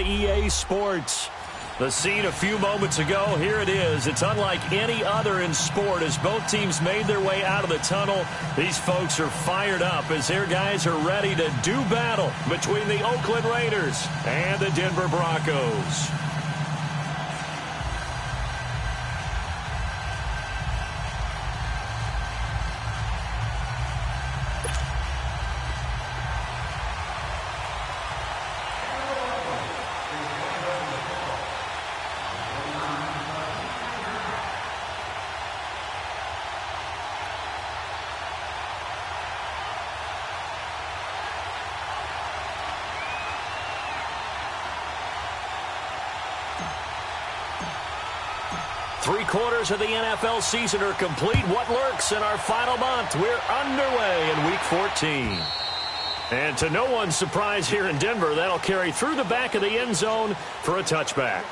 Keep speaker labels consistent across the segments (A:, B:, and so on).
A: EA Sports. The scene a few moments ago, here it is. It's unlike any other in sport as both teams made their way out of the tunnel. These folks are fired up as their guys are ready to do battle between the Oakland Raiders and the Denver Broncos. Three-quarters of the NFL season are complete. What lurks in our final month? We're underway in Week 14. And to no one's surprise here in Denver, that'll carry through the back of the end zone for a touchback.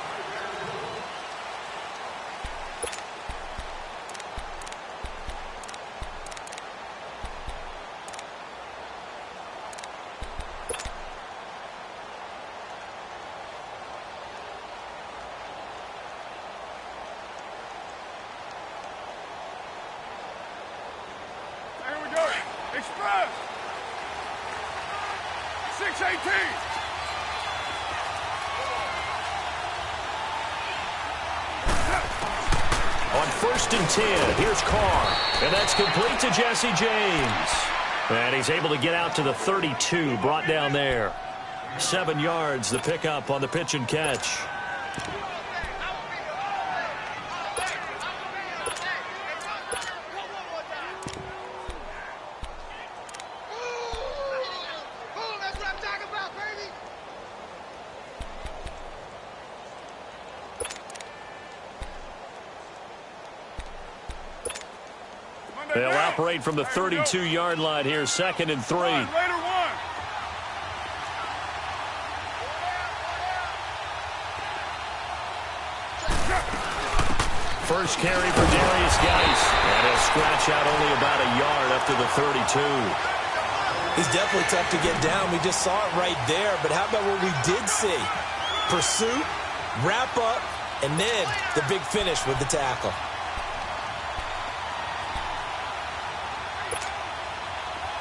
B: Express! 618!
A: On 1st and 10, here's Carr. And that's complete to Jesse James. And he's able to get out to the 32, brought down there. 7 yards, the pickup on the pitch and catch. They'll operate from the 32-yard line here, 2nd and 3. First carry for Darius Geis, and he'll scratch out only about a yard up to the 32.
C: He's definitely tough to get down. We just saw it right there, but how about what we did see? Pursuit, wrap up, and then the big finish with the tackle.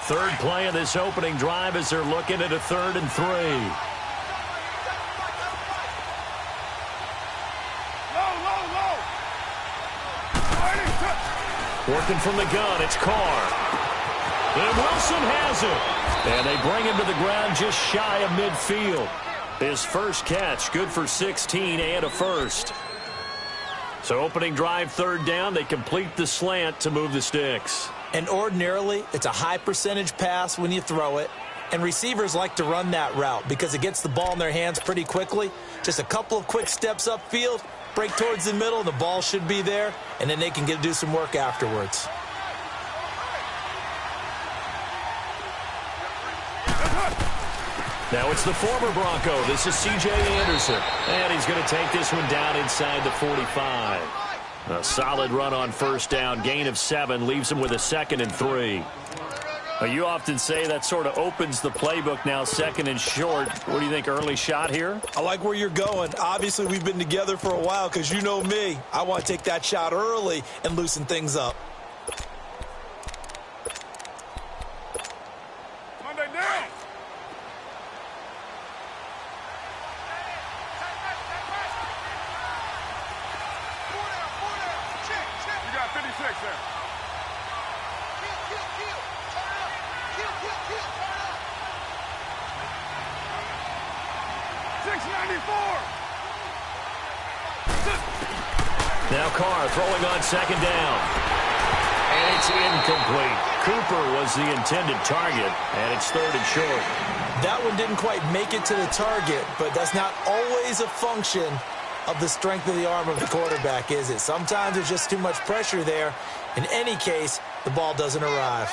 A: Third play of this opening drive as they're looking at a 3rd and 3. Working from the gun, it's Carr. And Wilson has it. And they bring him to the ground just shy of midfield. His first catch, good for 16 and a first. So opening drive, 3rd down, they complete the slant to move the sticks.
C: And ordinarily, it's a high percentage pass when you throw it. And receivers like to run that route because it gets the ball in their hands pretty quickly. Just a couple of quick steps upfield, break towards the middle, and the ball should be there. And then they can do some work afterwards.
A: Now it's the former Bronco. This is C.J. Anderson. And he's going to take this one down inside the 45. A solid run on 1st down. Gain of 7 leaves him with a 2nd and 3. You often say that sort of opens the playbook now, 2nd and short. What do you think, early shot here?
C: I like where you're going. Obviously, we've been together for a while because you know me. I want to take that shot early and loosen things up.
B: Monday down! You got 56 there.
A: Now Carr throwing on 2nd down. And it's incomplete. Cooper was the intended target, and it's 3rd and short.
C: That one didn't quite make it to the target, but that's not always a function of the strength of the arm of the quarterback, is it? Sometimes there's just too much pressure there. In any case, the ball doesn't arrive.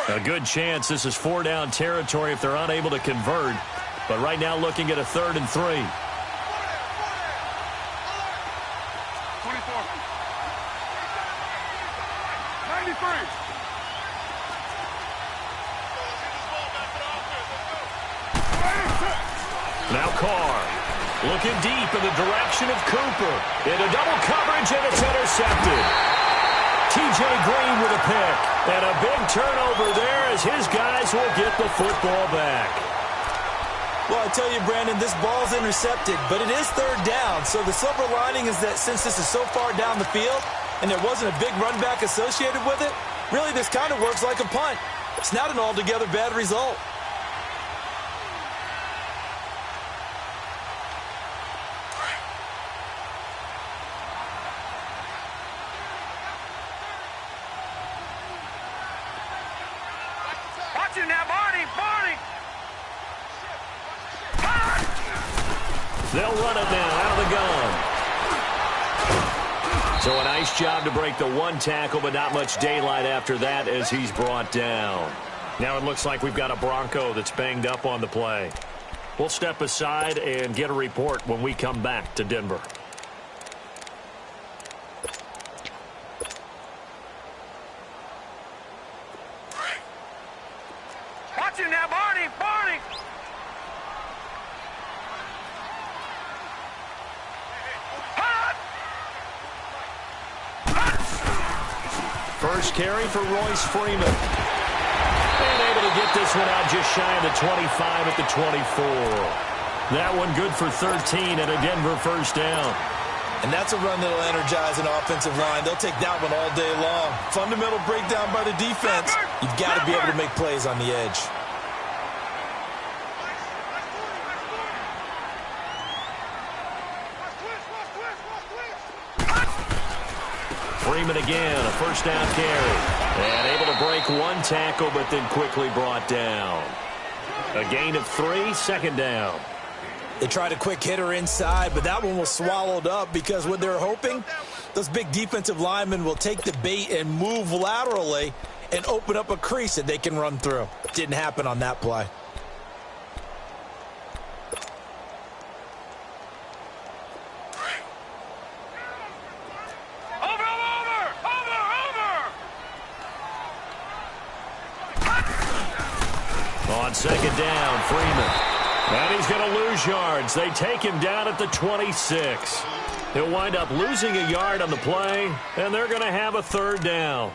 A: A good chance this is 4-down territory if they're unable to convert. But right now looking at a 3rd and 3.
B: 24.
A: Now Carr looking deep in the direction of Cooper. Into double coverage, and it's intercepted. T.J. Green with a pick. And a big turnover there as his guys will get the football back.
C: Well, I tell you, Brandon, this ball's intercepted, but it is third down. So the silver lining is that since this is so far down the field and there wasn't a big run back associated with it, really this kind of works like a punt. It's not an altogether bad result.
B: Watching now, Barney!
A: They'll run it now out of the gun. So a nice job to break the one tackle, but not much daylight after that as he's brought down. Now it looks like we've got a Bronco that's banged up on the play. We'll step aside and get a report when we come back to Denver.
B: Watching now, Barney!
A: First carry for Royce Freeman. And able to get this one out just shy of the 25 at the 24. That one good for 13 and a Denver first down.
C: And that's a run that'll energize an offensive line. They'll take that one all day long. Fundamental breakdown by the defense. You've got to be able to make plays on the edge.
A: Freeman again, a first down carry. And able to break one tackle, but then quickly brought down. A gain of 3, second down.
C: They tried a quick hitter inside, but that one was swallowed up because what they're hoping, those big defensive linemen will take the bait and move laterally and open up a crease that they can run through. Didn't happen on that play.
A: On second down, Freeman. And he's going to lose yards. They take him down at the 26. He'll wind up losing a yard on the play, and they're going to have a third down.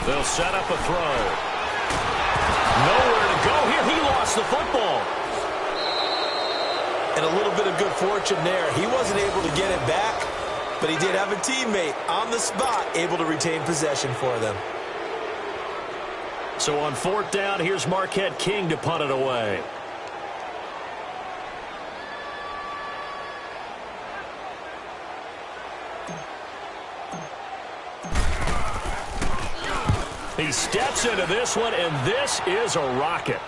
A: They'll set up a throw. Nowhere to go here. He lost the football.
C: And a little bit of good fortune there. He wasn't able to get it back, but he did have a teammate on the spot able to retain possession for them.
A: So on fourth down, here's Marquette King to punt it away. He steps into this one, and this is a rocket.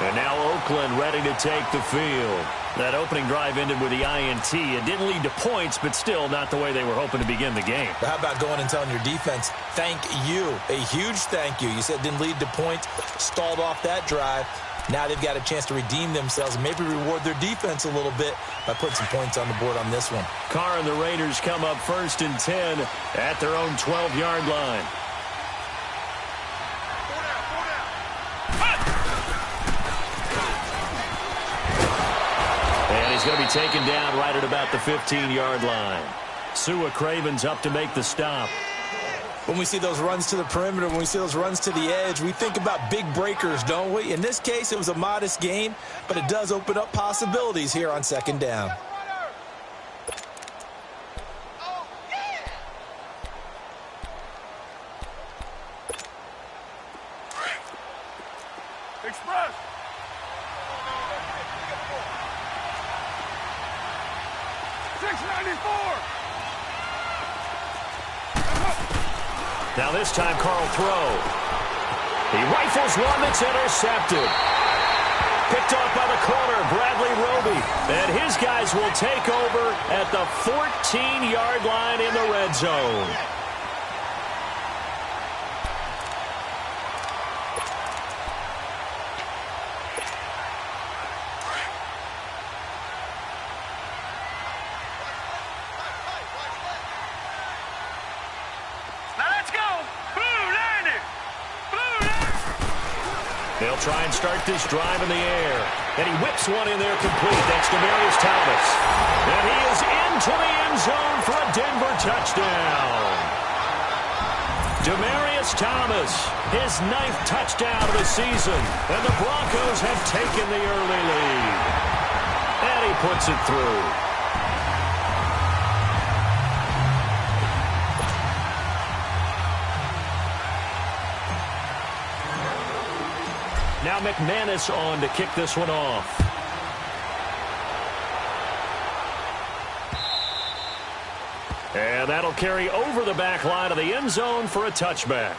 A: And now Oakland ready to take the field. That opening drive ended with the INT. It didn't lead to points, but still not the way they were hoping to begin the game.
C: But how about going and telling your defense, thank you, a huge thank you. You said it didn't lead to points, stalled off that drive. Now they've got a chance to redeem themselves and maybe reward their defense a little bit by putting some points on the board on this one.
A: Carr and the Raiders come up first and 10 at their own 12-yard line. And he's going to be taken down right at about the 15-yard line. Sua Craven's up to make the stop.
C: When we see those runs to the perimeter, when we see those runs to the edge, we think about big breakers, don't we? In this case, it was a modest gain, but it does open up possibilities here on second down.
B: Express.
A: Now this time, Carl throw. He rifles one that's intercepted. Picked off by the corner, Bradley Roby. And his guys will take over at the 14-yard line in the red zone. They'll try and start this drive in the air. And he whips one in there complete. That's Demaryius Thomas. And he is into the end zone for a Denver touchdown. Demaryius Thomas, his 9th touchdown of the season. And the Broncos have taken the early lead. And he puts it through. Now McManus on to kick this one off. And that'll carry over the back line of the end zone for a touchback.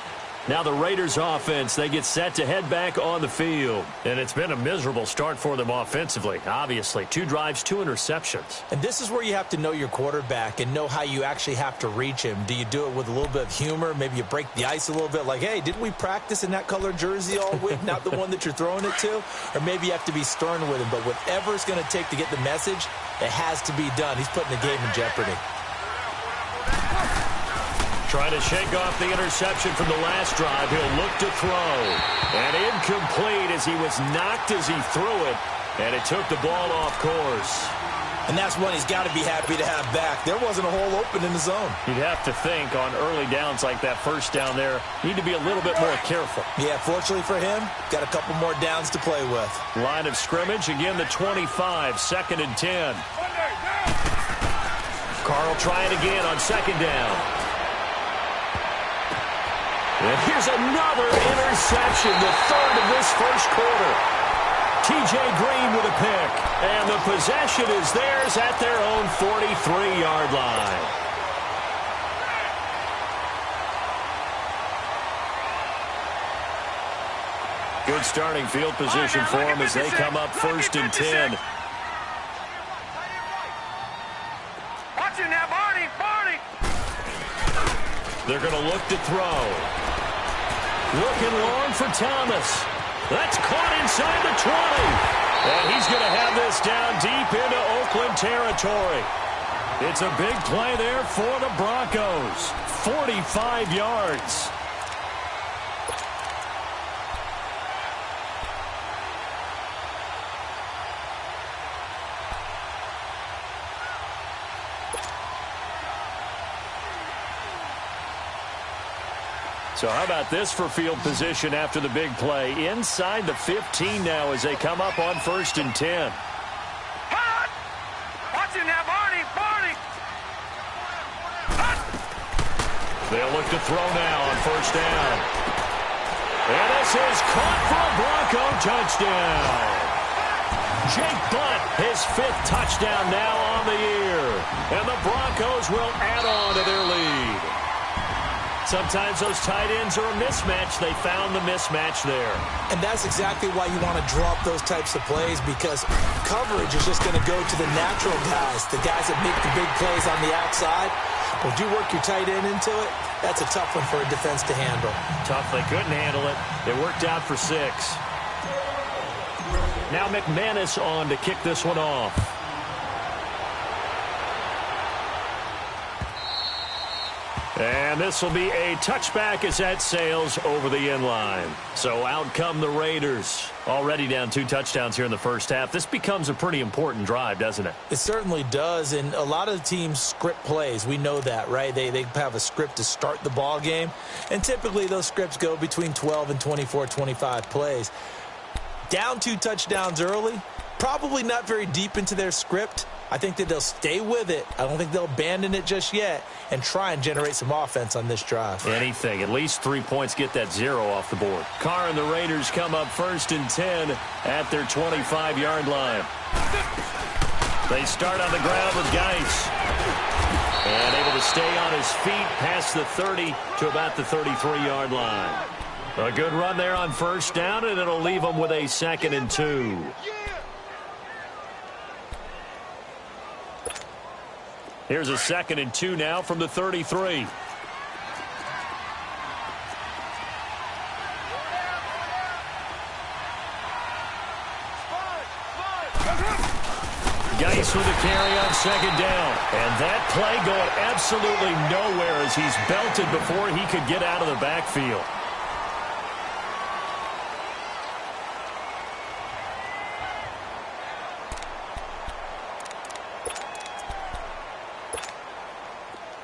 A: Now the Raiders offense, they get set to head back on the field. And it's been a miserable start for them offensively, obviously. 2 drives, 2 interceptions.
C: And this is where you have to know your quarterback and know how you actually have to reach him. Do you do it with a little bit of humor? Maybe you break the ice a little bit like, hey, didn't we practice in that color jersey all week? Not the one that you're throwing it to? Or maybe you have to be stern with him. But whatever it's going to take to get the message, it has to be done. He's putting the game in jeopardy.
A: Trying to shake off the interception from the last drive. He'll look to throw. And incomplete as he was knocked as he threw it. And it took the ball off course.
C: And that's one he's got to be happy to have back. There wasn't a hole open in the zone.
A: You'd have to think on early downs like that first down there, need to be a little bit more careful.
C: Yeah, fortunately for him, got a couple more downs to play with.
A: Line of scrimmage, again the 25, 2nd and 10. Carr will try it again on 2nd down. And here's another interception, the 3rd of this first quarter. T.J. Green with a pick. And the possession is theirs at their own 43-yard line. Good starting field position for them as they come up 1st and 10.
B: Watching that, Barney.
A: They're going to look to throw. Looking long for Thomas. That's caught inside the 20. And he's going to have this down deep into Oakland territory. It's a big play there for the Broncos. 45 yards. So how about this for field position after the big play? Inside the 15 now as they come up on 1st and 10.
B: Hot! Watching that, Barney. Hot!
A: They'll look to throw now on 1st down. And this is caught for a Bronco touchdown. Jake Butt, his 5th touchdown now on the year. And the Broncos will add on to their lead. Sometimes those tight ends are a mismatch. They found the mismatch there.
C: And that's exactly why you want to draw up those types of plays, because coverage is just going to go to the natural guys, the guys that make the big plays on the outside. When you work your tight end into it, that's a tough one for a defense to handle.
A: Tough. They couldn't handle it. It worked out for 6. Now McManus on to kick this one off. And this will be a touchback as that sails over the end line. So out come the Raiders. Already down 2 touchdowns here in the first half. This becomes a pretty important drive, doesn't it?
C: It certainly does. And a lot of the teams script plays. We know that, right? They have a script to start the ball game. And typically those scripts go between 12 and 24, 25 plays. Down 2 touchdowns early. Probably not very deep into their script. I think that they'll stay with it. I don't think they'll abandon it just yet and try and generate some offense on this drive.
A: Anything. At least 3 points, get that 0 off the board. Carr and the Raiders come up 1st and 10 at their 25-yard line. They start on the ground with Geis. And able to stay on his feet past the 30 to about the 33-yard line. A good run there on 1st down, and it'll leave them with a 2nd and 2. Here's a 2nd and 2 now from the 33. Geis with a carry on 2nd down. And that play going absolutely nowhere as he's belted before he could get out of the backfield.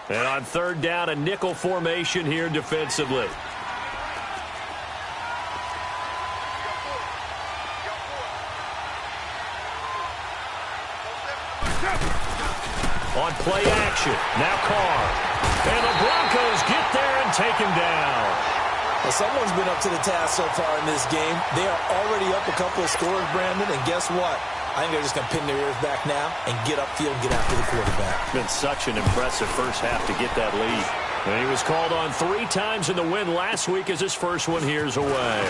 A: And on third down, a nickel formation here defensively. On play action, now Carr. And the Broncos get there and take him down.
C: Well, someone's been up to the task so far in this game. They are already up a couple of scores, Brandon, and guess what? I think they're just going to pin their ears back now and get upfield and get after the quarterback.
A: Been such an impressive first half to get that lead. And he was called on 3 times in the win last week as his first one here's away.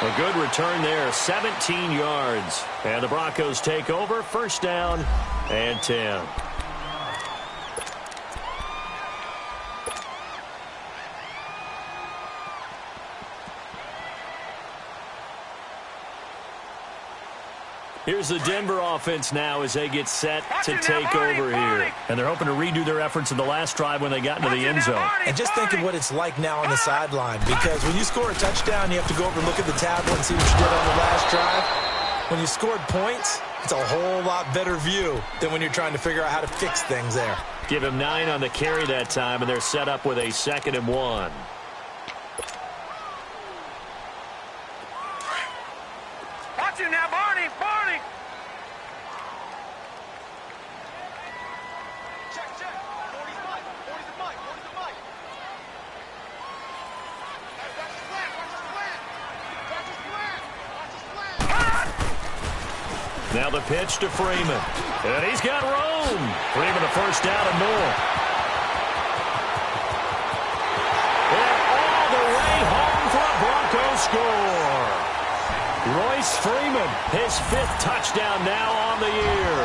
A: A good return there, 17 yards. And the Broncos take over, first down and 10. Here's the Denver offense now as they get set to take over here. And they're hoping to redo their efforts in the last drive when they got into the end zone.
C: And just think of what it's like now on the sideline, because when you score a touchdown, you have to go over and look at the tablet and see what you did on the last drive. When you scored points, it's a whole lot better view than when you're trying to figure out how to fix things there.
A: Give him 9 on the carry that time, and they're set up with a 2nd and 1.
B: Watch it now, Barney. Barney. Check. 40's Mike. 40's the Mike. 40's the Mike. Watch his flat. Watch his flat. Watch his flat. Watch his flat.
A: Now the pitch to Freeman. And he's got room. Freeman the first down and more. And all the way home for a Broncos score. Royce Freeman, his 5th touchdown now on the year.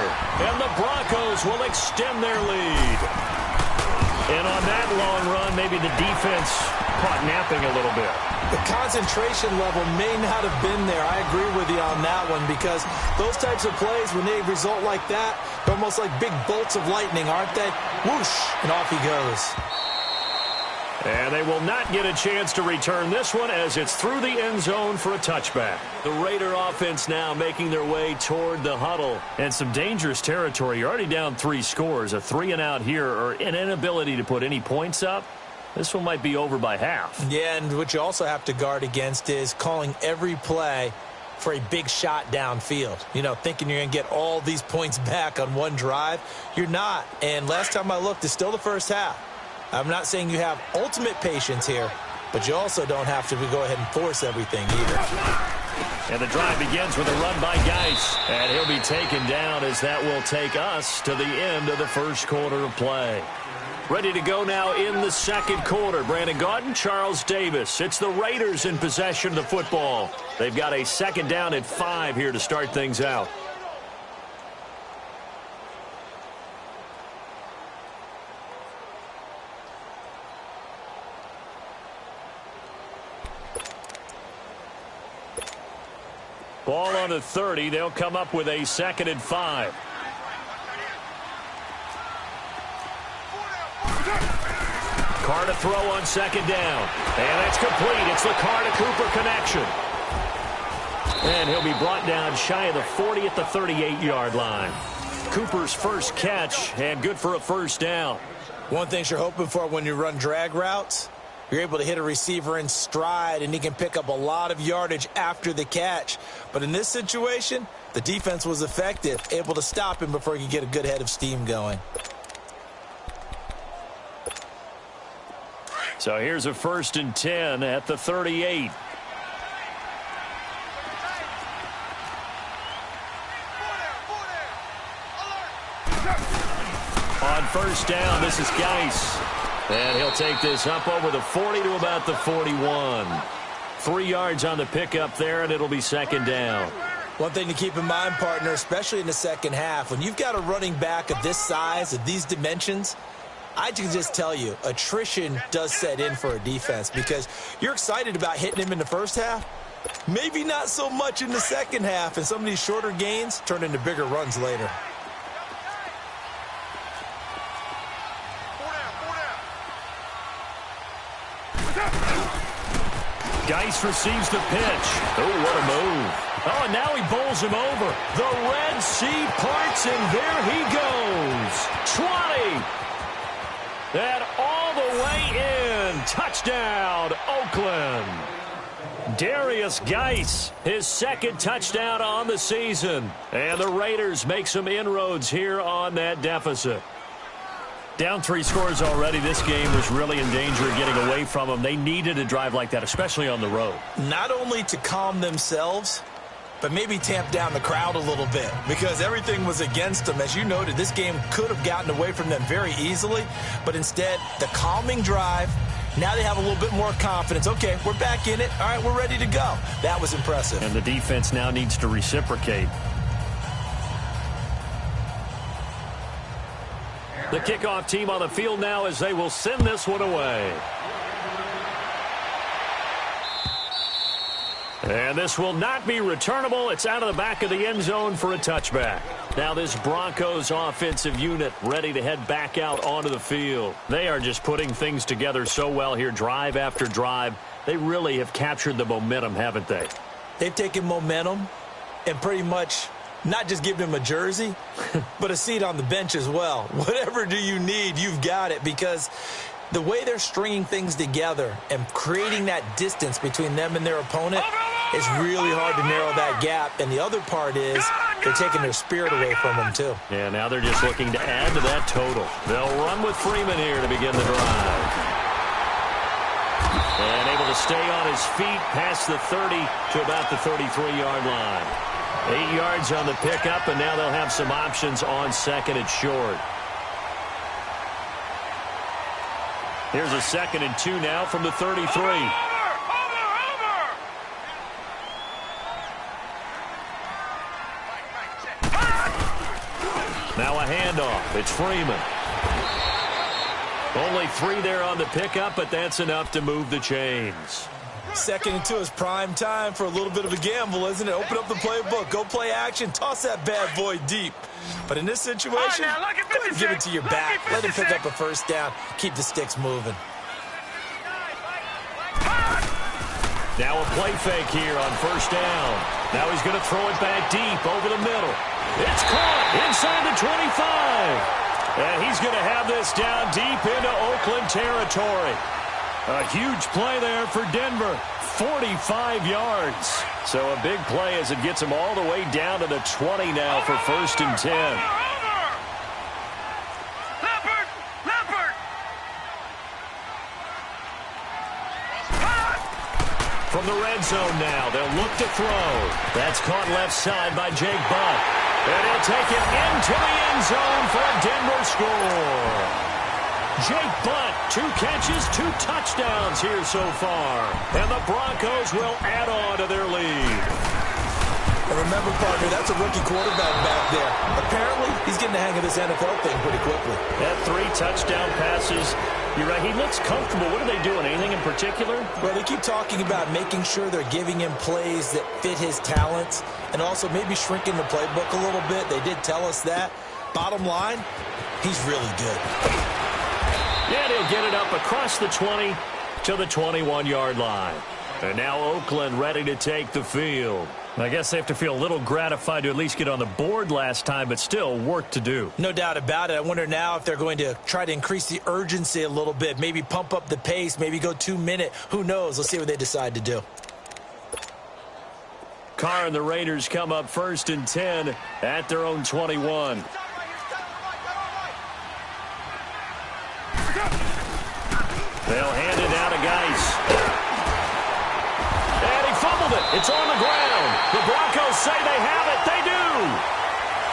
A: And the Broncos will extend their lead. And on that long run, maybe the defense caught napping a little bit.
C: The concentration level may not have been there. I agree with you on that one, because those types of plays, when they result like that, they're almost like big bolts of lightning, aren't they? Whoosh, and off he goes.
A: And they will not get a chance to return this one as it's through the end zone for a touchback. The Raider offense now making their way toward the huddle. And some dangerous territory. You're already down 3 scores. A 3-and-out here, or an inability to put any points up. This one might be over by half. Yeah, and what you also have to guard against is calling every play for a big shot downfield. You know, thinking you're going to get all these points back on one drive. You're not. And last time I looked, it's still the first half. I'm not saying you have ultimate patience here, but you also don't have to go ahead and force everything either. And the drive begins with a run by Geis. And he'll be taken down as that will take us to the end of the first quarter of play. Ready to go now in the second quarter. Brandon Gaudin, Charles Davis. It's the Raiders in possession of the football. They've got a 2nd down and 5 here to start things out. Ball on the 30. They'll come up with a 2nd and 5. Carr to throw on 2nd down. And that's complete. It's the Carr to Cooper connection. And he'll be brought down shy of the 40 at the 38-yard line. Cooper's first catch, and good for a first down. One thing you're hoping for when you run drag routes, you're able to hit a receiver in stride, and he can pick up a lot of yardage after the catch. But in this situation, the defense was effective, able to stop him before he could get a good head of steam going. So here's a 1st and 10 at the 38. On first down, this is Geis. And he'll take this up over the 40 to about the 41. 3 yards on the pickup there, and it'll be 2nd down. One thing to keep in mind, partner, especially in the second half, when you've got a running back of this size, of these dimensions, I can just tell you, attrition does set in for a defense, because you're excited about hitting him in the first half. Maybe not so much in the second half, and some of these shorter gains turn into bigger runs later. Geis receives the pitch. Oh, what a move. Oh, and now he bowls him over. The Red Sea parts, and there he goes. 20. And all the way in. Touchdown, Oakland. Darius Geis, his second touchdown on the season. And the Raiders make some inroads here on that deficit. Down 3 scores already. This game was really in danger of getting away from them. They needed a drive like that, especially on the road.
C: Not only to calm themselves, but maybe tamp down the crowd a little bit because everything was against them. As you noted, this game could have gotten away from them very easily, but instead, the calming drive, now they have a little bit more confidence. Okay, we're back in it. All right, we're ready to go. That was impressive.
A: And the defense now needs to reciprocate. The kickoff team on the field now as they will send this one away. And this will not be returnable. It's out of the back of the end zone for a touchback. Now this Broncos offensive unit ready to head back out onto the field. They are just putting things together so well here, drive after drive. They really have captured the momentum, haven't they?
C: They've taken momentum and pretty much not just given him a jersey, but a seat on the bench as well. Whatever do you need, you've got it, because the way they're stringing things together and creating that distance between them and their opponent is really hard to narrow that gap. And the other part is they're taking their spirit away from them, too.
A: Yeah, now they're just looking to add to that total. They'll run with Freeman here to begin the drive. And able to stay on his feet past the 30 to about the 33-yard line. 8 yards on the pickup, and now they'll have some options on second and short. Here's a 2nd and 2 now from the 33. Now a handoff. It's Freeman. Only 3 there on the pickup, but that's enough to move the chains.
C: 2nd and 2 is prime time for a little bit of a gamble, isn't it? Open up the playbook, go play action, toss that bad boy deep. But in this situation, go ahead and give it to your back. Let him pick up a first down. Keep the sticks moving.
A: Now a play fake here on first down. Now he's going to throw it back deep over the middle. It's caught inside the 25. And he's going to have this down deep into Oakland territory. A huge play there for Denver. 45 yards. So a big play as it gets him all the way down to the 20 now for 1st and 10. From the red zone now, they'll look to throw. That's caught left side by Jake Butt. And he'll take it into the end zone for a Denver score. Jake Butt, 2 catches, 2 touchdowns here so far. And the Broncos will add on to their lead.
C: And remember, partner, that's a rookie quarterback back there. Apparently, he's getting the hang of this NFL thing pretty quickly.
A: That 3 touchdown passes. You're right, he looks comfortable. What are they doing? Anything in particular?
C: Well, they keep talking about making sure they're giving him plays that fit his talents and also maybe shrinking the playbook a little bit. They did tell us that. Bottom line, he's really good.
A: Yeah, he'll get it up across the 20 to the 21-yard line. And now Oakland ready to take the field. I guess they have to feel a little gratified to at least get on the board last time, but still work to do.
C: No doubt about it. I wonder now if they're going to try to increase the urgency a little bit, maybe pump up the pace, maybe go 2-minute. Who knows? Let's see what they decide to do.
A: Carr and the Raiders come up 1st and 10 at their own 21. They'll hand it out to Geis. And he fumbled it. It's on the ground. The Broncos say they have it. They do.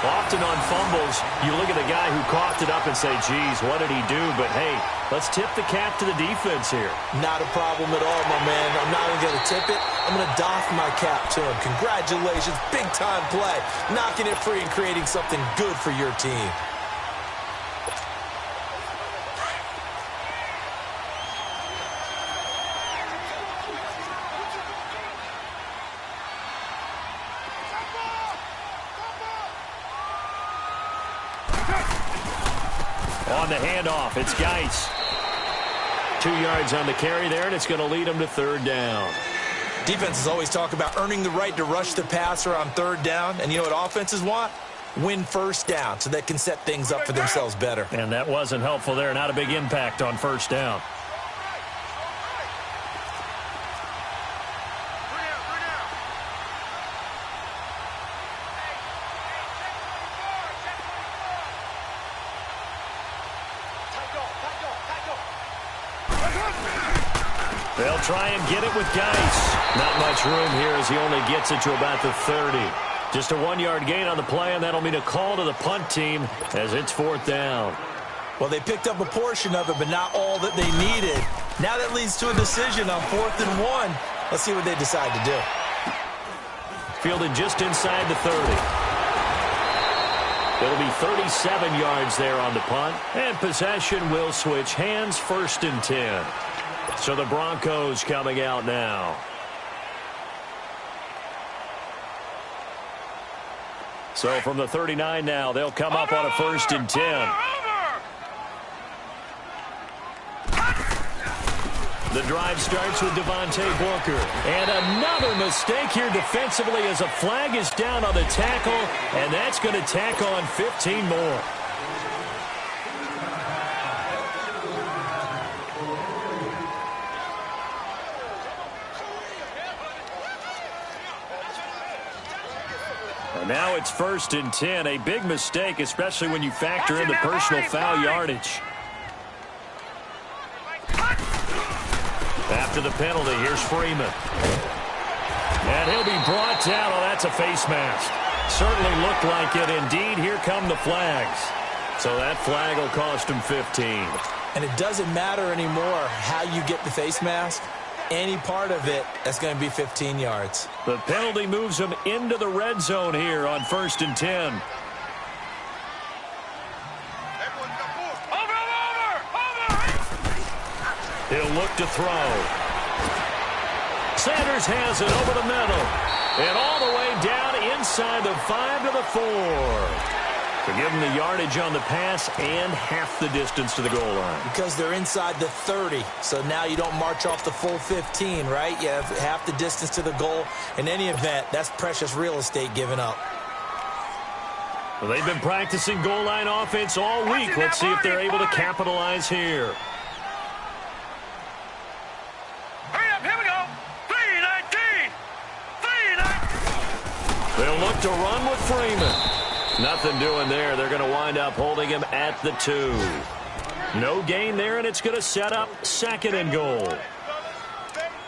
A: Often on fumbles, you look at the guy who coughed it up and say, geez, what did he do? But, hey, let's tip the cap to the defense here.
C: Not a problem at all, my man. I'm not even going to tip it. I'm going to doff my cap to him. Congratulations. Big-time play. Knocking it free and creating something good for your team.
A: On the handoff, it's Geis. 2 yards on the carry there, and it's going to lead him to 3rd down.
C: Defenses always talk about earning the right to rush the passer on third down. And you know what offenses want? Win first down so they can set things up for themselves better.
A: And that wasn't helpful there. Not a big impact on first down. They'll try and get it with Geis. Not much room here as he only gets it to about the 30. Just a 1-yard gain on the play, and that'll mean a call to the punt team as it's fourth down.
C: Well, they picked up a portion of it, but not all that they needed. Now that leads to a decision on 4th and 1. Let's see what they decide to do.
A: Fielded just inside the 30. It'll be 37 yards there on the punt, and possession will switch hands, 1st and 10. So the Broncos coming out now. So from the 39 now, they'll come up on a 1st and 10. The drive starts with Devontae Booker. And another mistake here defensively as a flag is down on the tackle, and that's going to tack on 15 more. Now it's 1st and 10. A big mistake, especially when you factor in the personal foul yardage. After the penalty, here's Freeman. And he'll be brought down. Oh, that's a face mask. Certainly looked like it. Indeed, here come the flags. So that flag will cost him 15.
C: And it doesn't matter anymore how you get the face mask. Any part of it, that's going to be 15 yards.
A: The penalty moves him into the red zone here on 1st and 10. He'll look to throw. Sanders has it over the middle. And all the way down inside the 5 to the 4. To give him the yardage on the pass and half the distance to the goal line.
C: Because they're inside the 30, so now you don't march off the full 15, right? You have half the distance to the goal. In any event, that's precious real estate given up.
A: Well, they've been practicing goal line offense all week. Let's see if they're able to capitalize here.
B: Hurry up, here we go. 3-19. 3-19.
A: They'll look to run with Freeman. Nothing doing there. They're going to wind up holding him at the 2. No gain there, and it's going to set up 2nd and goal.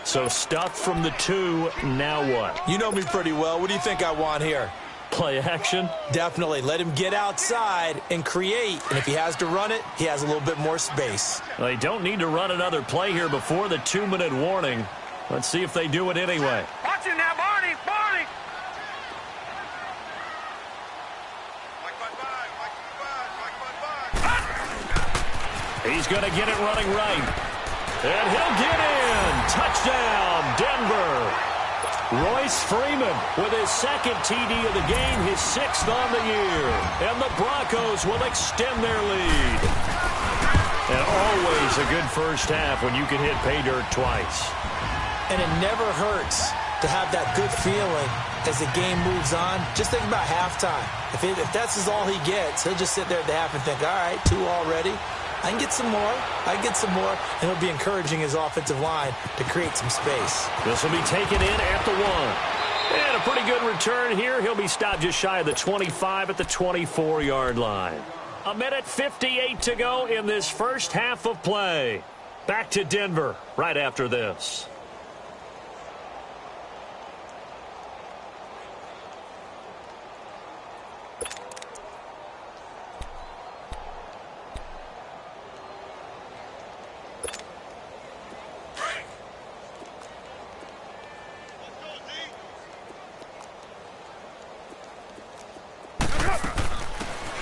A: So stuffed from the 2. Now what?
C: You know me pretty well. What do you think I want here?
A: Play action?
C: Definitely. Let him get outside and create. And if he has to run it, he has a little bit more space.
A: They don't need to run another play here before the 2-minute warning. Let's see if they do it anyway.
B: Watch it now, Barney. Barney.
A: He's going to get it running right. And he'll get in. Touchdown, Denver. Royce Freeman with his 2nd TD of the game, his 6th on the year. And the Broncos will extend their lead. And always a good first half when you can hit pay dirt twice.
C: And it never hurts to have that good feeling as the game moves on. Just think about halftime. If that's all he gets, he'll just sit there at the half and think, all right, 2 already. I can get some more. I can get some more. And he'll be encouraging his offensive line to create some space.
A: This will be taken in at the 1. And a pretty good return here. He'll be stopped just shy of the 25 at the 24-yard line. 1:58 to go in this first half of play. Back to Denver right after this.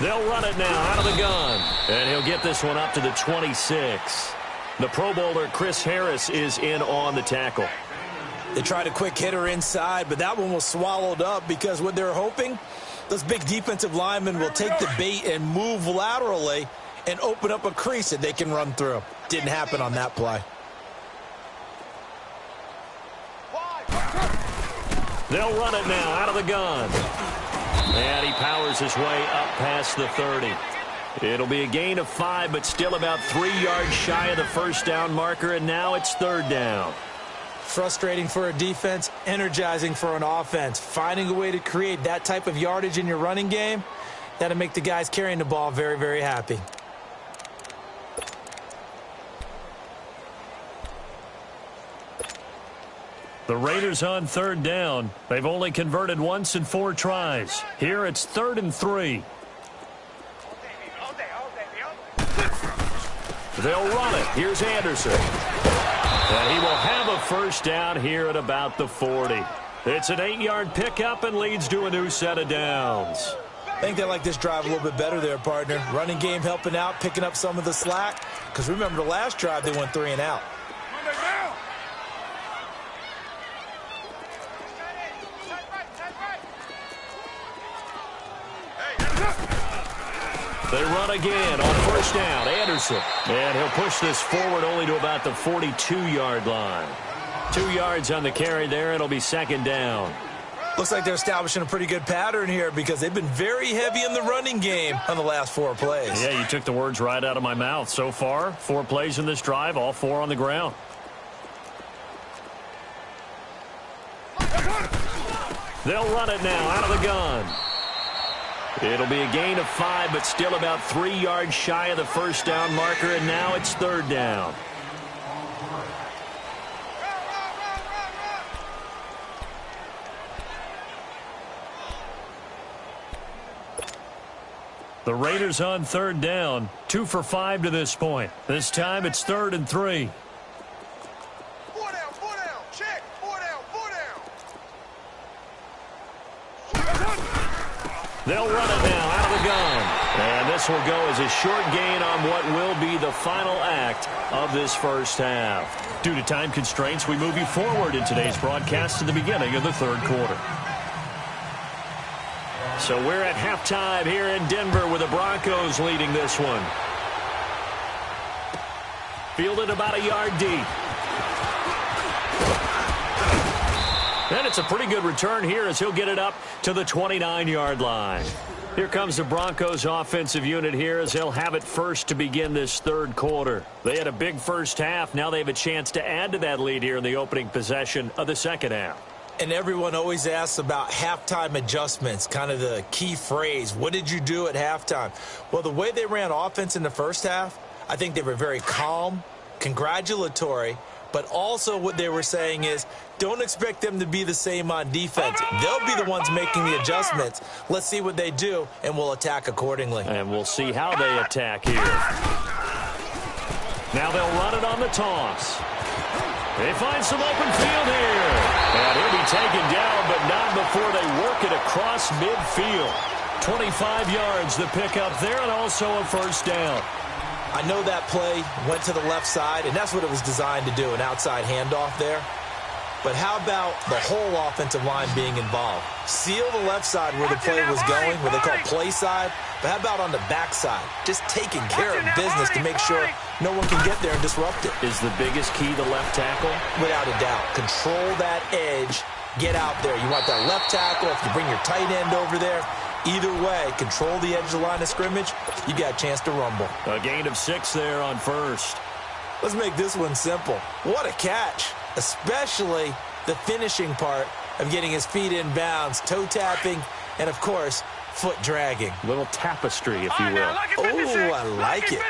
A: They'll run it now out of the gun. And he'll get this one up to the 26. The Pro Bowler Chris Harris is in on the tackle.
C: They tried a quick hitter inside, but that one was swallowed up because what they're hoping, those big defensive linemen will take the bait and move laterally and open up a crease that they can run through. Didn't happen on that play.
A: They'll run it now out of the gun. And he powers his way up past the 30. It'll be a gain of 5, but still about 3 yards shy of the first down marker, and now it's third down.
C: Frustrating for a defense, energizing for an offense. Finding a way to create that type of yardage in your running game, that'll make the guys carrying the ball very, very happy.
A: The Raiders on third down. They've only converted once in 4 tries. Here it's 3rd and 3. They'll run it. Here's Anderson. And he will have a first down here at about the 40. It's an 8-yard pickup and leads to a new set of downs.
C: I think they like this drive a little bit better there, partner. Running game helping out, picking up some of the slack. Because remember the last drive, they went 3 and out.
A: They run again on first down. Anderson. And he'll push this forward only to about the 42-yard line. 2 yards on the carry there. It'll be second down.
C: Looks like they're establishing a pretty good pattern here because they've been very heavy in the running game on the last 4 plays.
A: Yeah, you took the words right out of my mouth. So far, 4 plays in this drive, all 4 on the ground. They'll run it now out of the gun. It'll be a gain of 5, but still about 3 yards shy of the first down marker, and now it's third down. The Raiders on third down, 2 for 5 to this point. This time it's 3rd and 3.
B: 4 down, 4 down, check, 4 down, 4 down.
A: They'll run it now out of the gun. And this will go as a short gain on what will be the final act of this first half. Due to time constraints, we move you forward in today's broadcast to the beginning of the third quarter. So we're at halftime here in Denver with the Broncos leading this one. Fielded about a yard deep. And it's a pretty good return here as he'll get it up to the 29-yard line. Here comes the Broncos offensive unit here as they'll have it first to begin this third quarter. They had a big first half. Now they have a chance to add to that lead here in the opening possession of the second half.
C: And everyone always asks about halftime adjustments, kind of the key phrase. What did you do at halftime? Well, the way they ran offense in the first half, I think they were very calm, congratulatory, but also what they were saying is don't expect them to be the same on defense. They'll be the ones making the adjustments. Let's see what they do, and we'll attack accordingly.
A: And we'll see how they attack here. Now they'll run it on the toss. They find some open field here. And he'll be taken down, but not before they work it across midfield. 25 yards the pickup there, and also a first down.
C: I know that play went to the left side, and that's what it was designed to do, an outside handoff there. But how about the whole offensive line being involved? Seal the left side where the play was going, what they call play side. But how about on the back side? Just taking care of business to make sure no one can get there and disrupt it.
A: Is the biggest key the left tackle?
C: Without a doubt. Control that edge. Get out there. You want that left tackle. If you bring your tight end over there, either way, control the edge of the line of scrimmage. You got a chance to rumble.
A: A gain of 6 there on first.
C: Let's make this one simple. What a catch. Especially the finishing part of getting his feet in bounds, toe tapping, and, of course, foot dragging.
A: Little tapestry, if you will.
C: Oh, I like it.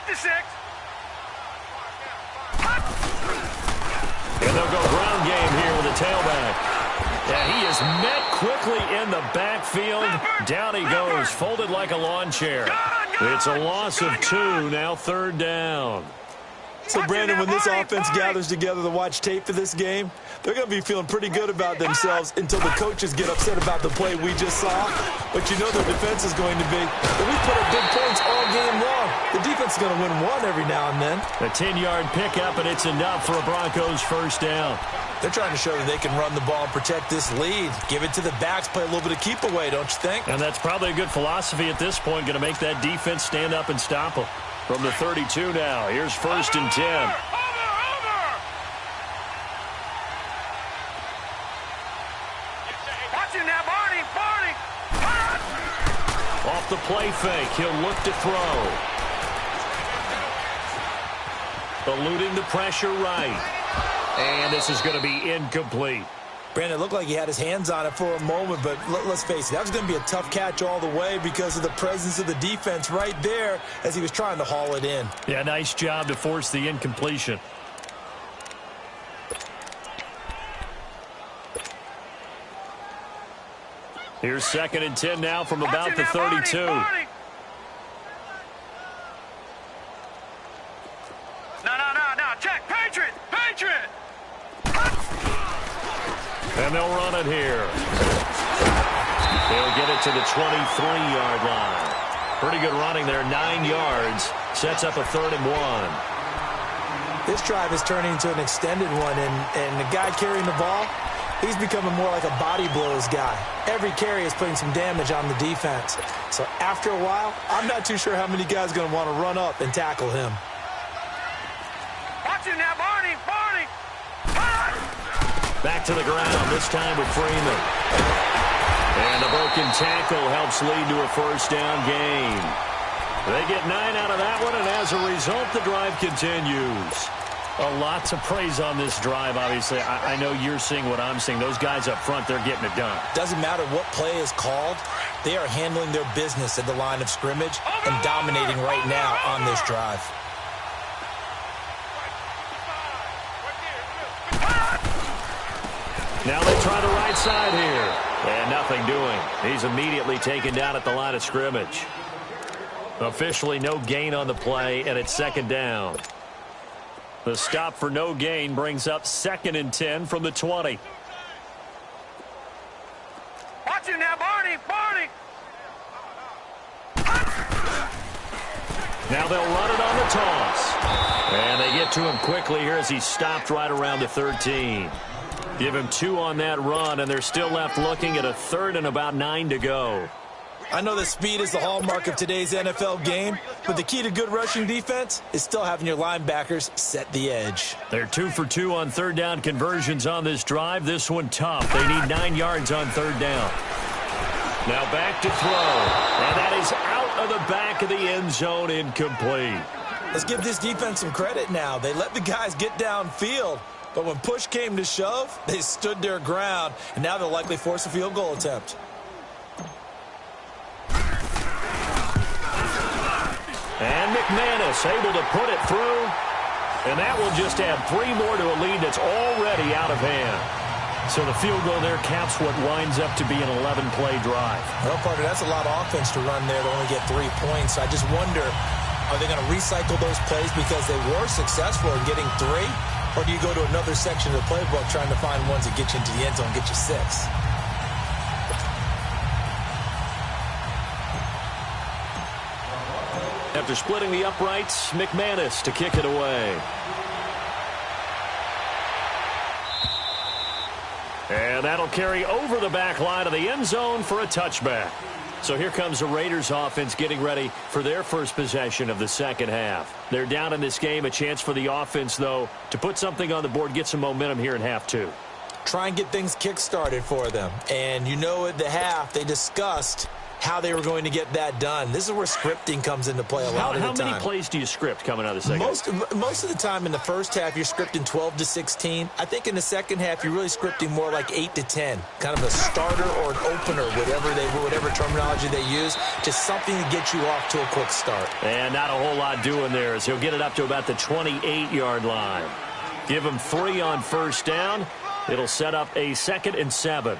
A: And they'll go ground game here with a tailback. Yeah, he is met quickly in the backfield. Down he goes, folded like a lawn chair. It's a loss of 2, now third down.
C: So, Brandon, when this offense gathers together to watch tape for this game, they're going to be feeling pretty good about themselves until the coaches get upset about the play we just saw. But you know their defense is going to be, but we put up big points all game long. The defense is going to win one every now and then.
A: A 10-yard pickup, and it's enough for a Broncos first down.
C: They're trying to show that they can run the ball and protect this lead. Give it to the backs, play a little bit of keep away, don't you think?
A: And that's probably a good philosophy at this point, going to make that defense stand up and stop them. From the 32 now, here's 1st and 10. play fake. He'll look to throw. Eluding the pressure right. And this is going to be incomplete.
C: Brandon, it looked like he had his hands on it for a moment, but let's face it, that was going to be a tough catch all the way because of the presence of the defense right there as he was trying to haul it in.
A: Yeah, nice job to force the incompletion. Here's 2nd and 10 now from about the 32.
B: No. Check. Patriot.
A: And they'll run it here. They'll get it to the 23-yard line. Pretty good running there, 9 yards. Sets up a 3rd and 1.
C: This drive is turning into an extended one, and the guy carrying the ball, he's becoming more like a body blows guy. Every carry is putting some damage on the defense. So after a while, I'm not too sure how many guys are going to want to run up and tackle him.
B: Watch it now, Barney.
A: Back to the ground, this time with Freeman. And a broken tackle helps lead to a 1st down gain. They get 9 out of that one, and as a result, the drive continues. A lot to praise on this drive, obviously. I know you're seeing what I'm seeing. Those guys up front, they're getting it done.
C: Doesn't matter what play is called. They are handling their business at the line of scrimmage and dominating right now on this drive.
A: Now they try the right side here. And nothing doing. He's immediately taken down at the line of scrimmage. Officially no gain on the play, and it's 2nd down. The stop for no gain brings up 2nd and 10 from the 20.
B: Watch it now, Barney.
A: Now they'll run it on the toss. And they get to him quickly here as he's stopped right around the 13. Give him 2 on that run, and they're still left looking at a 3rd and about 9 to go.
C: I know that speed is the hallmark of today's NFL game, but the key to good rushing defense is still having your linebackers set the edge.
A: They're 2 for 2 on 3rd down conversions on this drive. This one tough. They need 9 yards on 3rd down. Now back to throw. And that is out of the back of the end zone, incomplete.
C: Let's give this defense some credit now. They let the guys get downfield, but when push came to shove, they stood their ground, and now they'll likely force a field goal attempt.
A: And McManus able to put it through. And that will just add 3 more to a lead that's already out of hand. So the field goal there caps what winds up to be an 11-play drive.
C: Well, partner, that's a lot of offense to run there to only get 3 points. I just wonder, are they going to recycle those plays because they were successful in getting 3? Or do you go to another section of the playbook trying to find ones that get you into the end zone and get you 6?
A: After splitting the uprights, McManus to kick it away. And that'll carry over the back line of the end zone for a touchback. So here comes the Raiders offense getting ready for their first possession of the second half. They're down in this game. A chance for the offense, though, to put something on the board, get some momentum here in half 2.
C: Try and get things kick-started for them. And you know at the half, they discussed how they were going to get that done. This is where scripting comes into play a lot of the time.
A: How many plays do you script coming out of the second half?
C: Most of the time in the first half, you're scripting 12 to 16. I think in the second half, you're really scripting more like 8 to 10. Kind of a starter or an opener, whatever terminology they use. Just something to get you off to a quick start.
A: And not a whole lot doing there as he'll get it up to about the 28-yard line. Give him 3 on first down. It'll set up a 2nd and 7.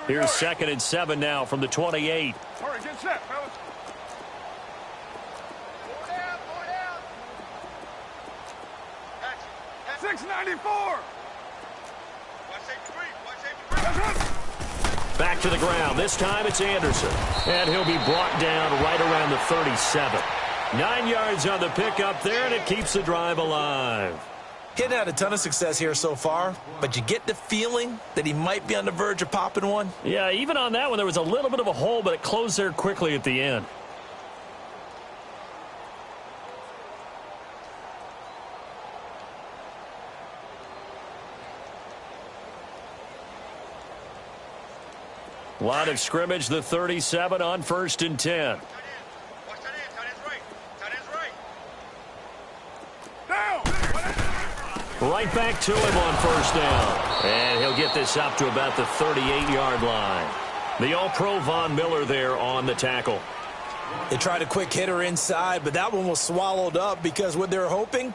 A: Here's 2nd and 7 now from the 28.
B: All right, get set, fellas. 694.
A: Back to the ground. This time it's Anderson. And he'll be brought down right around the 37. 9 yards on the pickup there, and it keeps the drive alive.
C: He hadn't had a ton of success here so far, but you get the feeling that he might be on the verge of popping one.
A: Yeah, even on that one, there was a little bit of a hole, but it closed there quickly at the end. Line of scrimmage, the 37 on 1st and 10.
B: Watch that end. Tight end's right. Tight end's right.
A: Right back to him on 1st down. And he'll get this up to about the 38-yard line. The All-Pro Von Miller there on the tackle.
C: They tried a quick hitter inside, but that one was swallowed up because what they're hoping,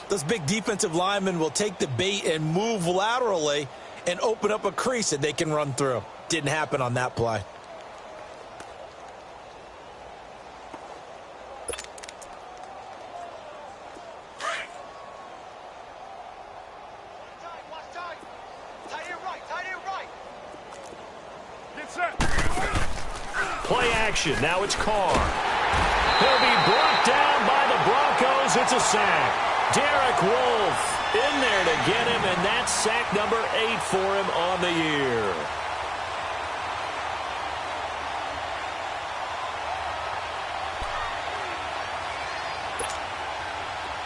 C: those big defensive linemen will take the bait and move laterally and open up a crease that they can run through. Didn't happen on that play.
B: Watch tight. Tight end right. Tight end right.
D: Get set.
A: Play action. Now it's Carr. He'll be brought down by the Broncos. It's a sack. Derek Wolfe in there to get him, and that's sack number 8 for him on the year.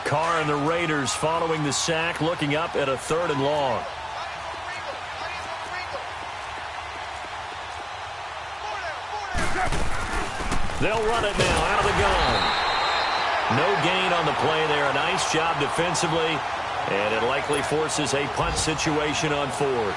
A: Carr and the Raiders following the sack, looking up at a 3rd and long. They'll run it now out of the gun. No gain on the play there. A nice job defensively, and it likely forces a punt situation on 4th.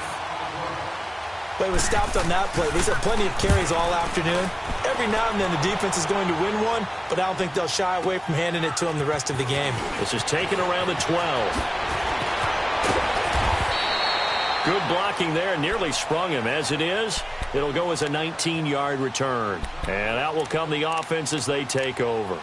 C: Play was stopped on that play. These have plenty of carries all afternoon. Every now and then the defense is going to win one, but I don't think they'll shy away from handing it to them the rest of the game.
A: This is taken around the 12. Good blocking there. Nearly sprung him. As it is, it'll go as a 19-yard return. And out will come the offense as they take over.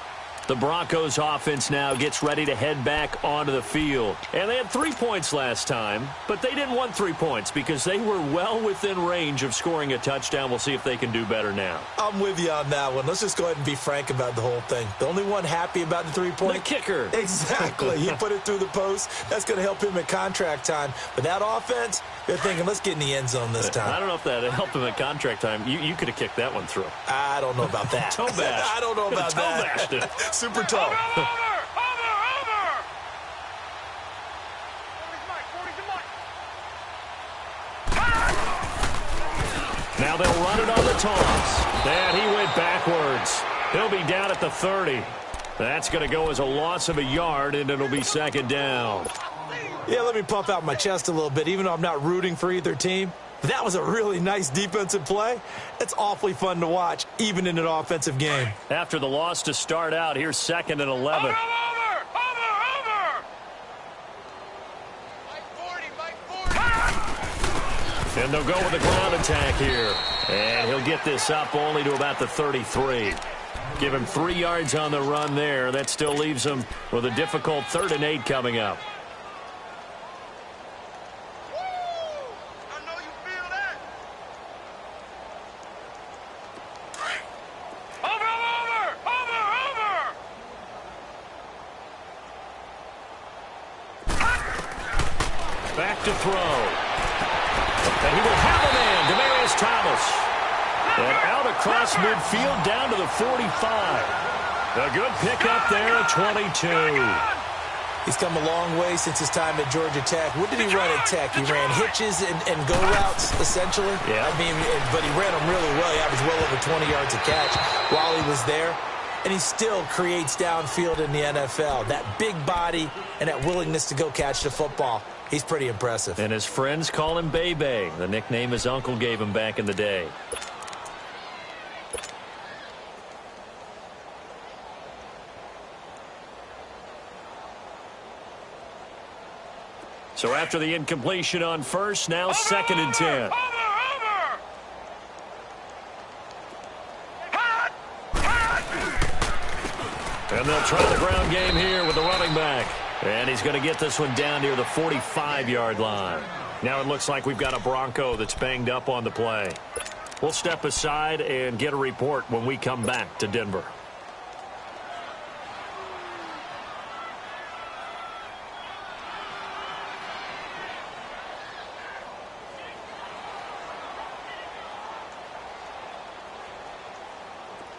A: The Broncos offense now gets ready to head back onto the field. And they had 3 points last time, but they didn't want 3 points because they were well within range of scoring a touchdown. We'll see if they can do better now.
C: I'm with you on that one. Let's just go ahead and be frank about the whole thing. The only one happy about the 3-point.
A: The kicker.
C: Exactly. He put it through the post. That's going to help him at contract time. But that offense, they're thinking, let's get in the end zone this time.
A: I don't know if that helped him at contract time. You could have kicked that one through.
C: I don't know about that.
A: Toe bash.
C: I don't know about
A: Toe bashed
C: that.
A: it.
C: Super tall.
D: Over.
B: 40's Mike. 40's the Mike.
A: Now they'll run it on the toss. And he went backwards. He'll be down at the 30. That's going to go as a loss of a yard, and it'll be 2nd down.
C: Yeah, let me puff out my chest a little bit, even though I'm not rooting for either team. That was a really nice defensive play. It's awfully fun to watch, even in an offensive game.
A: After the loss to start out, here's 2nd and 11.
D: Over.
B: Mike 40. Mike 40.
A: And they'll go with a ground attack here. And he'll get this up only to about the 33. Give him 3 yards on the run there. That still leaves him with a difficult 3rd and 8 coming up.
B: I know you feel that.
D: Over.
A: Back to throw. And he will have a man, Demaryius Thomas. And out across midfield down to the 45. A good pickup there at 22.
C: He's come a long way since his time at Georgia Tech. What did he run at Tech? He ran hitches and go routes, essentially.
A: Yeah.
C: I mean, but he ran them really well. He averaged well over 20 yards a catch while he was there. And he still creates downfield in the NFL. That big body and that willingness to go catch the football. He's pretty impressive.
A: And his friends call him Bebe, the nickname his uncle gave him back in the day. So after the incompletion on first, now 2nd and 10. And they'll try the ground game here with the running back. And he's going to get this one down near the 45-yard line. Now it looks like we've got a Bronco that's banged up on the play. We'll step aside and get a report when we come back to Denver.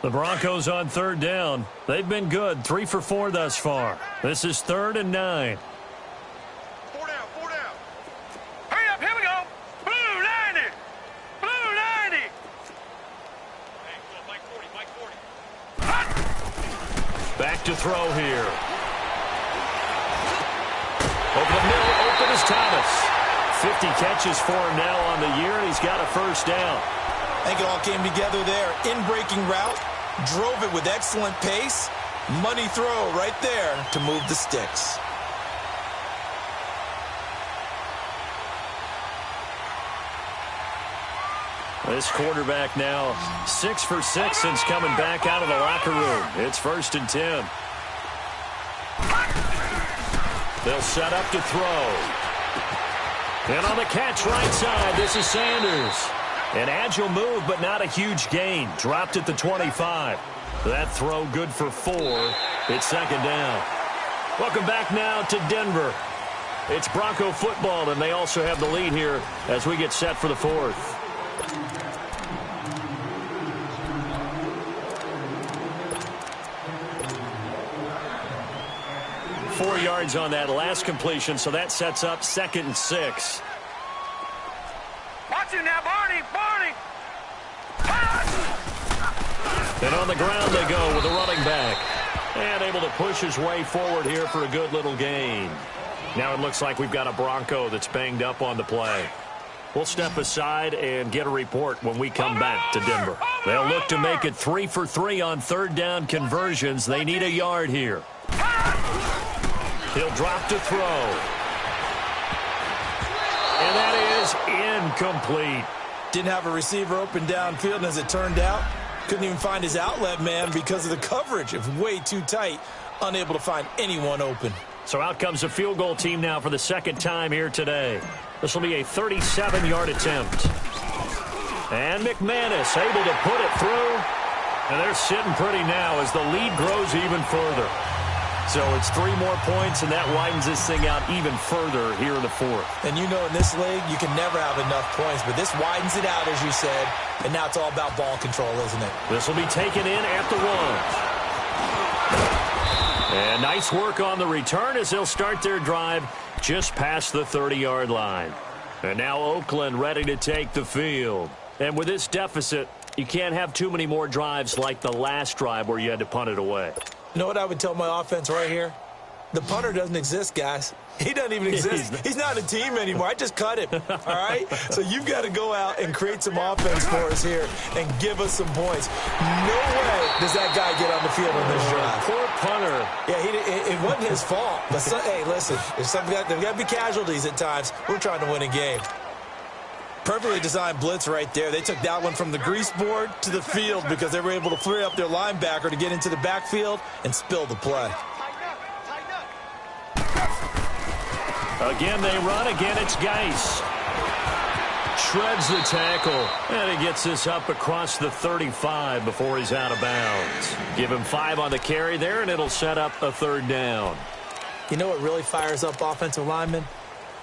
A: The Broncos on third down. They've been good, 3 for 4 thus far. This is 3rd and 9.
B: 4 down, 4 down.
D: Hurry up, here we go. Blue 90. Blue 90.
B: Hey, go, Mike 40, Mike 40.
A: Back to throw here. Over the middle, open is Thomas. 50 catches for him now on the year, and he's got a first down.
C: I think it all came together there. In-breaking route, drove it with excellent pace. Money throw right there to move the sticks.
A: This quarterback now 6 for 6 since coming back out of the locker room. It's 1st and 10. They'll set up to throw. And on the catch right side, this is Sanders. An agile move, but not a huge gain. Dropped at the 25. That throw good for 4. It's 2nd down. Welcome back now to Denver. It's Bronco football, and they also have the lead here as we get set for the 4th. Four yards on that last completion, so that sets up 2nd and 6.
D: Watch it now, Barney. Barney.
A: And on the ground they go with a running back. And able to push his way forward here for a good little gain. Now it looks like we've got a Bronco that's banged up on the play. We'll step aside and get a report when we come back to Denver. They'll look to make it 3 for 3 on 3rd down conversions. They need a yard here. He'll drop to throw. And that is incomplete.
C: Didn't have a receiver open downfield, and as it turned out, couldn't even find his outlet man because of the coverage. It was way too tight, unable to find anyone open.
A: So out comes a field goal team now for the 2nd time here today. This will be a 37-yard attempt. And McManus able to put it through. And they're sitting pretty now as the lead grows even further. So it's 3 more points, and that widens this thing out even further here in the 4th.
C: And you know in this league, you can never have enough points, but this widens it out, as you said, and now it's all about ball control, isn't it?
A: This will be taken in at the 1. And nice work on the return as they'll start their drive just past the 30-yard line. And now Oakland ready to take the field. And with this deficit, you can't have too many more drives like the last drive where you had to punt it away.
C: You know what I would tell my offense right here? The punter doesn't exist, guys. He doesn't even exist. He's not a team anymore. I just cut him, all right? So you've got to go out and create some offense for us here and give us some points. No way does that guy get on the field on this drive.
A: Poor punter.
C: Yeah, it wasn't his fault. But hey, listen, there's got to be casualties at times. We're trying to win a game. Perfectly designed blitz right there. They took that one from the grease board to the field because they were able to free up their linebacker to get into the backfield and spill the play.
A: Again, they run. Again, it's Geis. Shreds the tackle. And he gets this up across the 35 before he's out of bounds. Give him 5 on the carry there, and it'll set up a 3rd down.
C: You know what really fires up offensive linemen?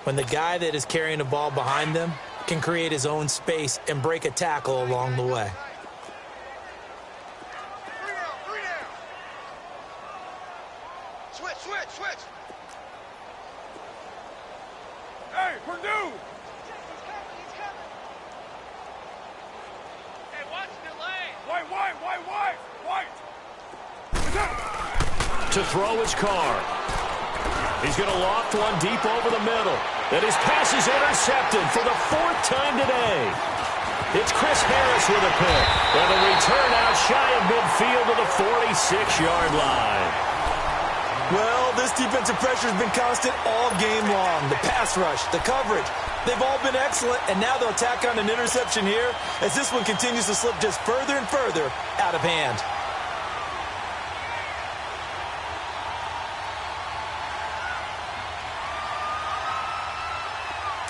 C: When the guy that is carrying the ball behind them can create his own space and break a tackle along the way.
B: 3 down, 3 down. Switch.
D: Hey, Purdue.
B: He's coming. Hey, watch the lane.
D: White.
A: To throw his car. He's going to loft one deep over the middle. And his pass is intercepted for the 4th time today. It's Chris Harris with a pick. And a return out shy of midfield to the 46-yard line.
C: Well, this defensive pressure has been constant all game long. The pass rush, the coverage, they've all been excellent, and now they'll tack on an interception here as this one continues to slip just further and further out of hand.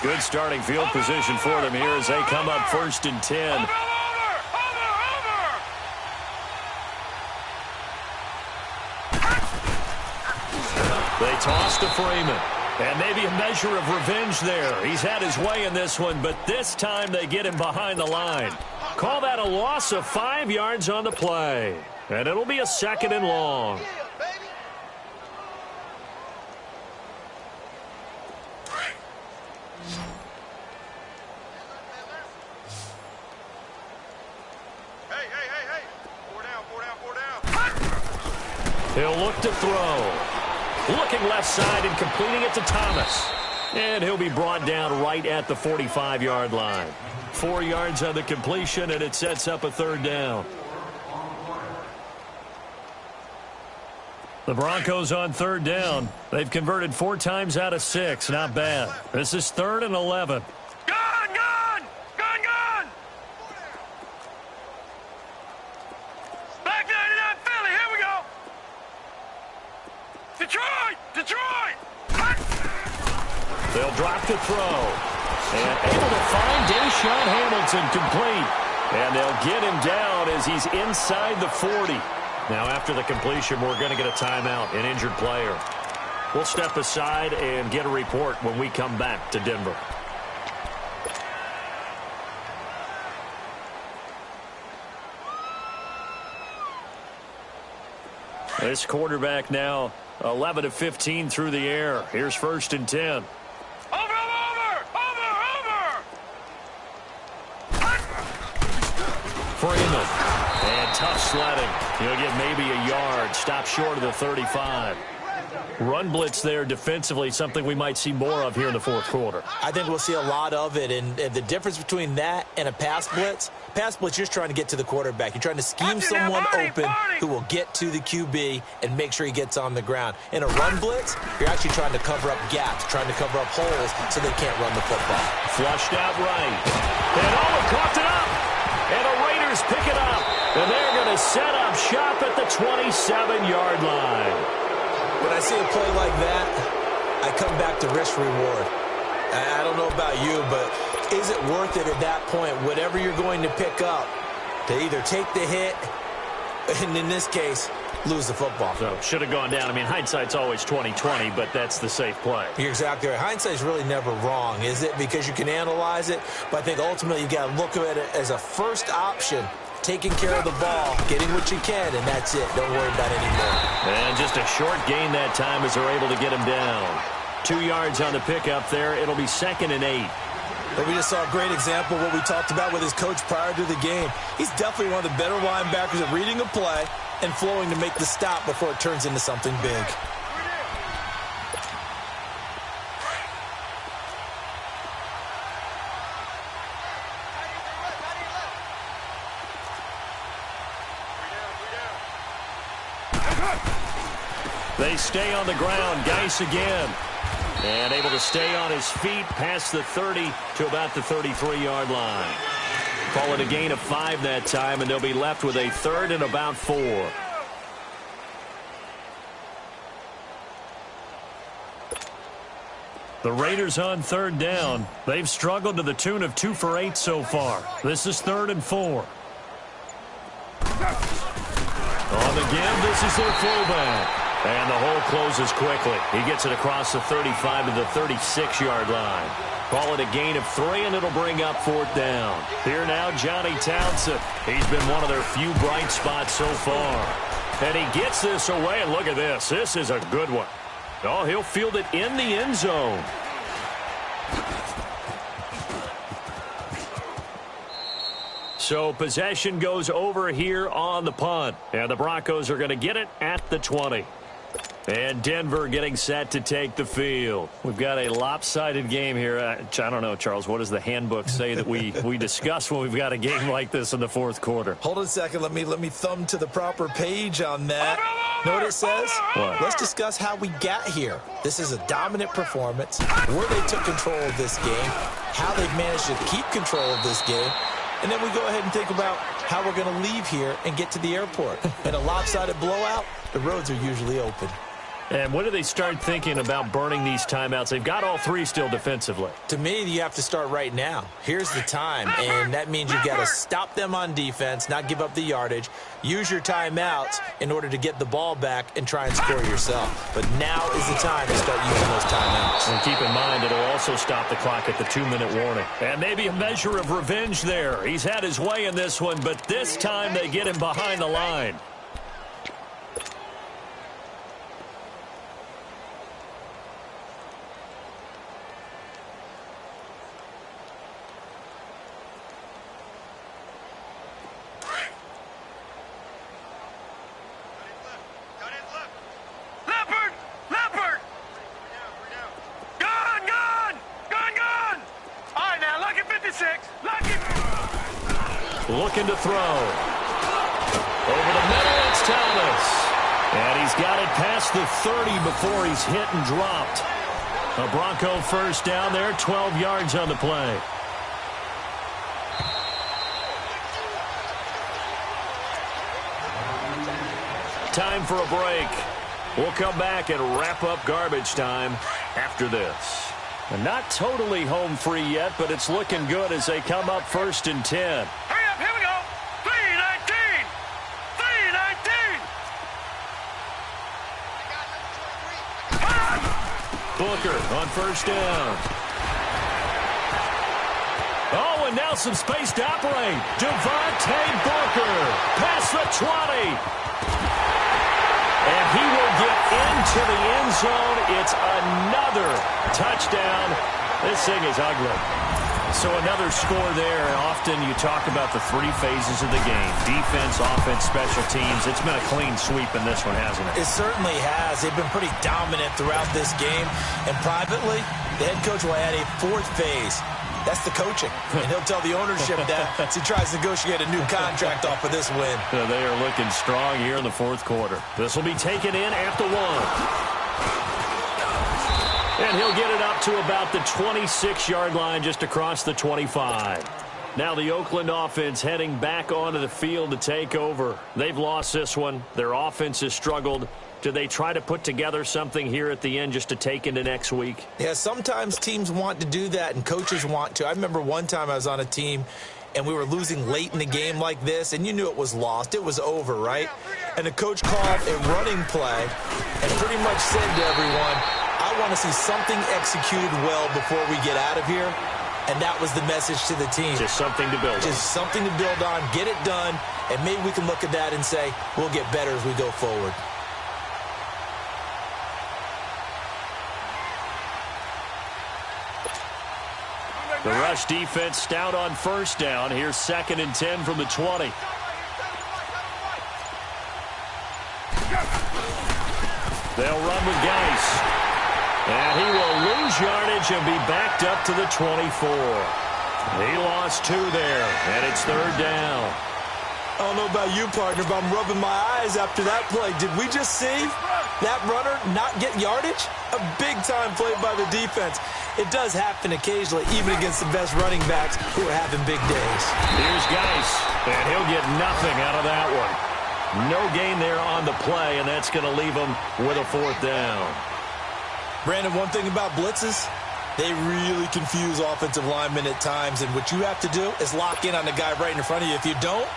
A: Good starting field position for them here as they come up 1st and 10.
D: Over.
A: They toss to Freeman. And maybe a measure of revenge there. He's had his way in this one, but this time they get him behind the line. Call that a loss of 5 yards on the play. And it'll be a 2nd and long.
B: Hey. 4 down.
A: He'll look to throw. Looking left side and completing it to Thomas. And he'll be brought down right at the 45-yard line. 4 yards on the completion, and it sets up a 3rd down. The Broncos on 3rd down. They've converted 4 times out of 6. Not bad. This is 3rd and 11.
D: Gun! Back 99 Philly, here we go. Detroit!
A: They'll drop to throw. And able to find Deshaun Hamilton complete. And they'll get him down as he's inside the 40. Now after the completion, we're going to get a timeout, an injured player. We'll step aside and get a report when we come back to Denver. This quarterback now 11 of 15 through the air. Here's 1st and 10.
D: Over!
A: Freeman. And tough sledding. He'll get maybe a yard. Stop short of the 35. Run blitz there defensively, something we might see more of here in the 4th quarter.
C: I think we'll see a lot of it, and the difference between that and a pass blitz, you're just trying to get to the quarterback. You're trying to scheme someone open who will get to the QB and make sure he gets on the ground. In a run blitz, you're actually trying to cover up gaps, trying to cover up holes so they can't run the football.
A: Flushed out right. And Owen coughed it up. And the Raiders pick it up. And they're going to set up shop at the 27-yard line.
C: When I see a play like that, I come back to risk-reward. I don't know about you, but is it worth it at that point, whatever you're going to pick up, to either take the hit, and in this case, lose the football?
A: So, should have gone down. I mean, hindsight's always 20/20, but that's the safe play.
C: You're exactly right. Hindsight's really never wrong, is it? Because you can analyze it, but I think ultimately you got to look at it as a first option. Taking care of the ball, getting what you can, and that's it. Don't worry about any more.
A: And just a short gain that time as they're able to get him down. 2 yards on the pickup there. It'll be 2nd and 8.
C: But we just saw a great example of what we talked about with his coach prior to the game. He's definitely one of the better linebackers at reading a play and flowing to make the stop before it turns into something big.
A: They stay on the ground. Geis again. And able to stay on his feet past the 30 to about the 33-yard line. Call it a gain of 5 that time, and they'll be left with a 3rd and about 4. The Raiders on 3rd down. They've struggled to the tune of 2 for 8 so far. This is 3rd and 4. On the give, this is their fullback. And the hole closes quickly. He gets it across the 35 to the 36-yard line. Call it a gain of 3, and it'll bring up 4th down. Here now, Johnny Townsend. He's been one of their few bright spots so far. And he gets this away, and look at this. This is a good one. Oh, he'll field it in the end zone. So possession goes over here on the punt. And the Broncos are going to get it at the 20. And Denver getting set to take the field. We've got a lopsided game here. I don't know, Charles, what does the handbook say that we discuss when we've got a game like this in the 4th quarter?
C: Hold on a second. Let me thumb to the proper page on that. Know what it says?
A: What?
C: Let's discuss how we got here. This is a dominant performance, where they took control of this game, how they've managed to keep control of this game, and then we go ahead and think about how we're going to leave here and get to the airport. In a lopsided blowout, the roads are usually open.
A: And when do they start thinking about burning these timeouts? They've got all three still defensively.
C: To me, you have to start right now. Here's the time, and that means you've got to stop them on defense, not give up the yardage, use your timeouts in order to get the ball back and try and score yourself. But now is the time to start using those timeouts.
A: And keep in mind, it'll also stop the clock at the 2-minute warning. And maybe a measure of revenge there. He's had his way in this one, but this time they get him behind the line. Looking to throw. Over the middle, it's Thomas. And he's got it past the 30 before he's hit and dropped. A Bronco first down there, 12 yards on the play. Time for a break. We'll come back and wrap up garbage time after this. And not totally home free yet, but it's looking good as they come up 1st and 10.
D: Hurry up, here we go. 3-19. 3-19.
A: Booker on 1st down. Oh, and now some space to operate. Devontae Booker past the 20. And he will get into the end zone. It's another touchdown. This thing is ugly. So another score there. Often you talk about the three phases of the game. Defense, offense, special teams. It's been a clean sweep in this one, hasn't it?
C: It certainly has. They've been pretty dominant throughout this game. And privately, the head coach will add a 4th phase. That's the coaching. And he'll tell the ownership that as he tries to negotiate a new contract off of this win.
A: They are looking strong here in the 4th quarter. This will be taken in after 1. And he'll get it up to about the 26-yard line just across the 25. Now the Oakland offense heading back onto the field to take over. They've lost this one. Their offense has struggled. Do they try to put together something here at the end just to take into next week?
C: Yeah, sometimes teams want to do that and coaches want to. I remember one time I was on a team and we were losing late in the game like this, and you knew it was lost. It was over, right? And the coach called a running play and pretty much said to everyone, I want to see something executed well before we get out of here. And that was the message to the team.
A: Just something to build on.
C: Just something to build on, get it done, and maybe we can look at that and say, we'll get better as we go forward.
A: The rush defense stout on 1st down. Here's 2nd and 10 from the 20. They'll run with Geis. And he will lose yardage and be backed up to the 24. He lost 2 there, and it's 3rd down.
C: I don't know about you, partner, but I'm rubbing my eyes after that play. Did we just see that runner not get yardage? A big-time play by the defense. It does happen occasionally, even against the best running backs who are having big days.
A: Here's Geis, and he'll get nothing out of that one. No gain there on the play, and that's going to leave him with a 4th down.
C: Brandon, one thing about blitzes, they really confuse offensive linemen at times, and what you have to do is lock in on the guy right in front of you. If you don't,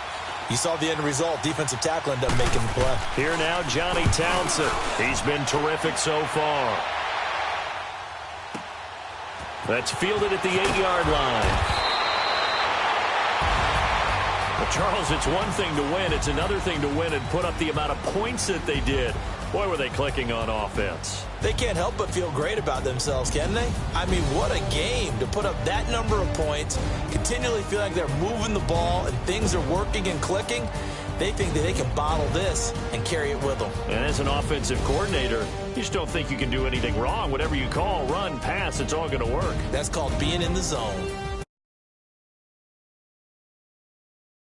C: you saw the end result. Defensive tackle ended up making the play.
A: Here now, Johnny Townsend. He's been terrific so far. That's fielded at the 8-yard line. Well, Charles, it's one thing to win. It's another thing to win and put up the amount of points that they did. Boy, were they clicking on offense.
C: They can't help but feel great about themselves, can they? I mean, what a game to put up that number of points, continually feel like they're moving the ball and things are working and clicking. They think that they can bottle this and carry it with them.
A: And as an offensive coordinator, you just don't think you can do anything wrong. Whatever you call, run, pass, it's all going to work.
C: That's called being in the zone.